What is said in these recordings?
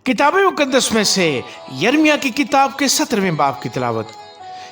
किताब मुकद्दस में से यिर्मयाह की किताब के 17वें बाब की तिलावत।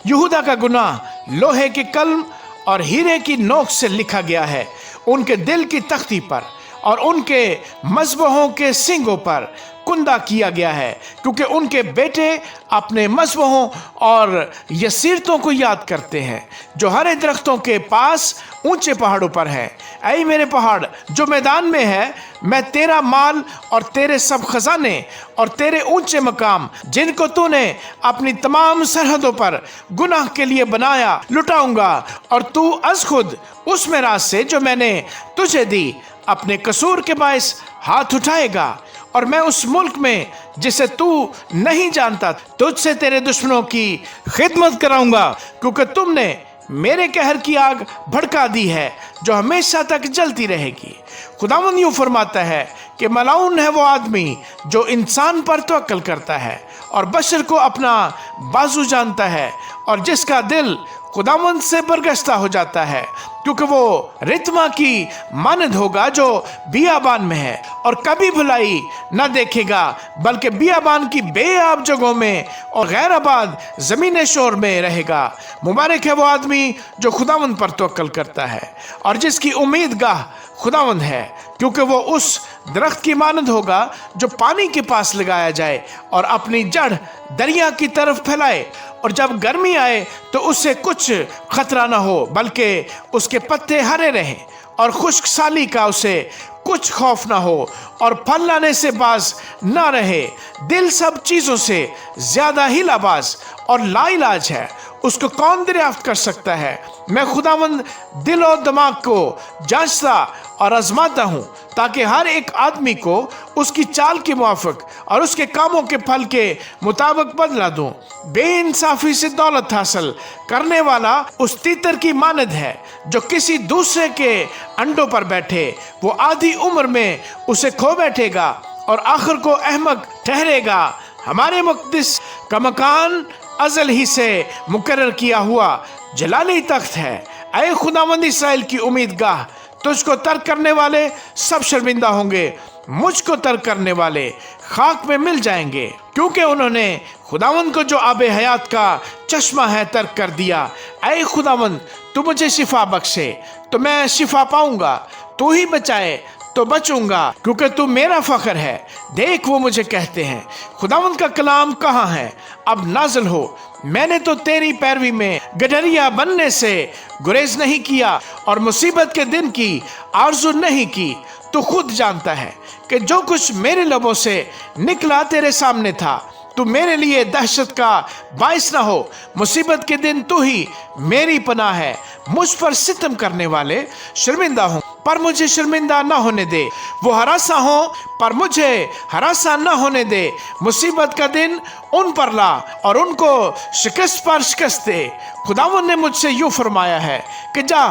यहूदा का गुनाह लोहे के कलम और हीरे की नोक से लिखा गया है उनके दिल की तख्ती पर, और उनके मज़बहों के सींगों पर कुंदा किया गया है, क्योंकि उनके बेटे अपने मज़बहों और यसीरतों को याद करते हैं जो हरे दरख्तों के पास ऊंचे पहाड़ों पर है। ऐ मेरे पहाड़ जो मैदान में है, मैं तेरा माल और तेरे सब खजाने और तेरे ऊंचे मकाम जिनको तूने अपनी तमाम सरहदों पर गुनाह के लिए बनाया लुटाऊंगा, और तू अज खुद उस मेराज से जो मैंने तुझे दी अपने कसूर के बायस हाथ उठाएगा, और मैं उस मुल्क में जिसे तू नहीं जानता तुझसे तेरे दुश्मनों की खिदमत कराऊंगा, क्योंकि तुमने मेरे कहर की आग भड़का दी है जो हमेशा तक जलती रहेगी। खुदावंद यूं फरमाता है कि मलाउन है वो आदमी जो इंसान पर तवक्कल करता है और बशर को अपना बाजू जानता है, और जिसका दिल खुदावंद से बरगश्ता हो जाता है, क्योंकि वो रितमा की मानद होगा जो बियाबान में है और कभी भलाई न देखेगा, बल्कि बियाबान की बेआब जगहों में और गैर आबाद ज़मीन शोर में रहेगा। मुबारक है वो आदमी जो खुदावंद पर तवक्कल करता है और जिसकी उम्मीद गाह खुदावंद है, क्योंकि वो उस दरख्त की मानद होगा जो पानी के पास लगाया जाए और अपनी जड़ दरिया की तरफ फैलाए, और जब गर्मी आए तो उससे कुछ खतरा ना हो, बल्कि उसके पत्ते हरे रहें और खुश्क साली का उसे कुछ खौफ ना हो, और फल लाने से बाज ना रहे। दिल सब चीज़ों से ज़्यादा ही लाबाज और लाइलाज है, उसको कौन दरियाफ्त कर सकता है? मैं खुदावंद दिल और दिमाग को जांचता और आजमाता हूँ, ताकि हर एक आदमी को उसकी चाल के मुआफिक और उसके कामों के फल के मुताबिक बदला दूँ। बेइंसाफी से दौलत हासिल करने वाला उस तीतर की मानद है जो किसी दूसरे के अंडों पर बैठे, वो आधी उम्र में उसे खो बैठेगा और आखिर को अहमक ठहरेगा। हमारे मुक़द्दिस का मकान अज़ल ही से मुकर्रर किया हुआ जलाली तख्त है। ऐ खुदावंद इस्राएल की उम्मीदगाह, तुझको तर्क करने वाले सब शर्मिंदा होंगे, मुझको तर्क करने वाले खाक में मिल जाएंगे, क्योंकि उन्होंने खुदावंद को जो आबे हयात का चश्मा है तर्क कर दिया। ऐ खुदावंद, तू मुझे शिफा बख्शे तो मैं शिफा पाऊंगा, तू ही बचाए तो बचूंगा, क्योंकि तू मेरा फख्र है। देख वो मुझे कहते हैं, खुदावंद का कलाम कहाँ है? अब नाज़िल हो। मैंने तो तेरी पैरवी में गडरिया बनने से गुरेज नहीं किया और मुसीबत के दिन की आरज़ू नहीं की। तू खुद जानता है कि जो कुछ मेरे लबों से निकला तेरे सामने था। तू मेरे लिए दहशत का बाइस ना हो। मुसीबत के दिन तू ही मेरी पनाह है। मुझ पर सितम करने वाले शर्मिंदा हों, पर मुझे शर्मिंदा ना होने दे। वो हरासा हो, पर मुझे हरासा ना होने दे। मुसीबत का दिन उन पर ला और उनको शिकस्त पर शिकस्त दे। खुदावंद ने मुझसे यूं फरमाया है कि जा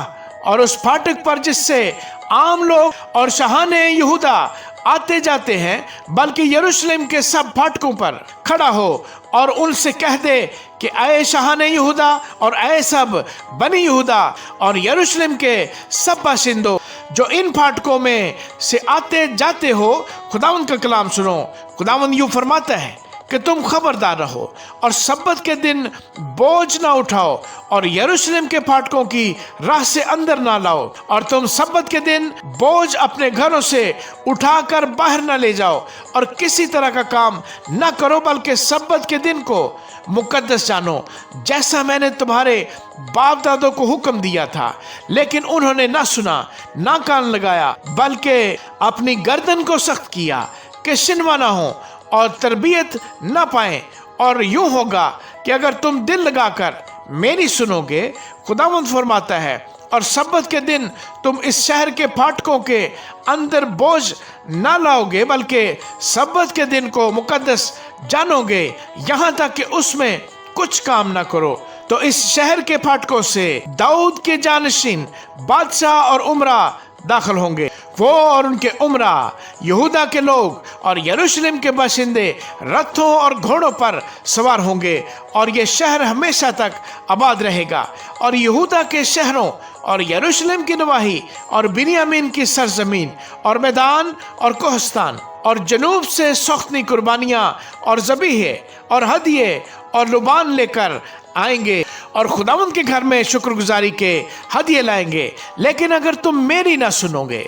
और उस फाटक पर जिससे आम लोग और शहाने यहूदा आते जाते हैं, बल्कि यरूशलेम के सब फाटकों पर खड़ा हो और उनसे कह दे कि ऐ शहाने यहूदा और ऐ सब बनी यहूदा और यरूशलेम के सब बाशिंदों जो इन फाटकों में से आते जाते हो, खुदावंद का कलाम सुनो। खुदावंद यूं फरमाता है कि तुम खबरदार रहो और सब्बत के दिन बोझ ना उठाओ और यरूशलेम के फाटकों की राह से अंदर ना लाओ, और तुम सब्बत के दिन बोझ अपने घरों से उठाकर बाहर ना ले जाओ और किसी तरह का काम ना करो, बल्कि सब्बत के दिन को मुकद्दस जानो, जैसा मैंने तुम्हारे बाप दादों को हुक्म दिया था। लेकिन उन्होंने ना सुना ना कान लगाया, बल्कि अपनी गर्दन को सख्त किया कि शिनवा ना हो और तरबियत ना पाएं। और यूं होगा कि अगर तुम दिल लगाकर मेरी सुनोगे, खुदावंद फरमाता है, और सब्बत के दिन तुम इस शहर के फाटकों के अंदर बोझ ना लाओगे, बल्कि सब्बत के दिन को मुकद्दस जानोगे, यहाँ तक कि उसमें कुछ काम ना करो, तो इस शहर के फाटकों से दाऊद के जानशीन बादशाह और उमरा दाखिल होंगे। वो और उनके उमरा, यहूदा के लोग और यरूशलेम के बाशिंदे रथों और घोड़ों पर सवार होंगे, और ये शहर हमेशा तक आबाद रहेगा। और यहूदा के शहरों और यरूशलेम की नवाही और बिन्यामीन की सरजमीन और मैदान और कोहस्तान اور جنوب سے سختنی قربانیاں اور ذبیحے اور ہدیے اور لبان لے کر آئیں گے اور خداوند کے گھر میں شکر گزاری کے ہدیے لائیں گے، لیکن اگر تم میری نہ سنو گے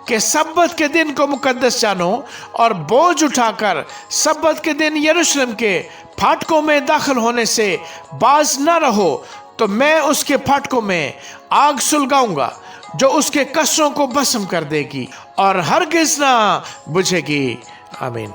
کہ سبت کے دن کو مقدس جانو اور بوجھ اٹھا کر سبت کے دن یروشلم کے پھاٹکوں میں داخل ہونے سے باز نہ رہو، تو میں اس کے پھاٹکوں میں آگ سلگاؤں گا جو اس کے قصروں کو بھسم کر دے گی اور ہرگز نہ بجھے گی۔ آمین۔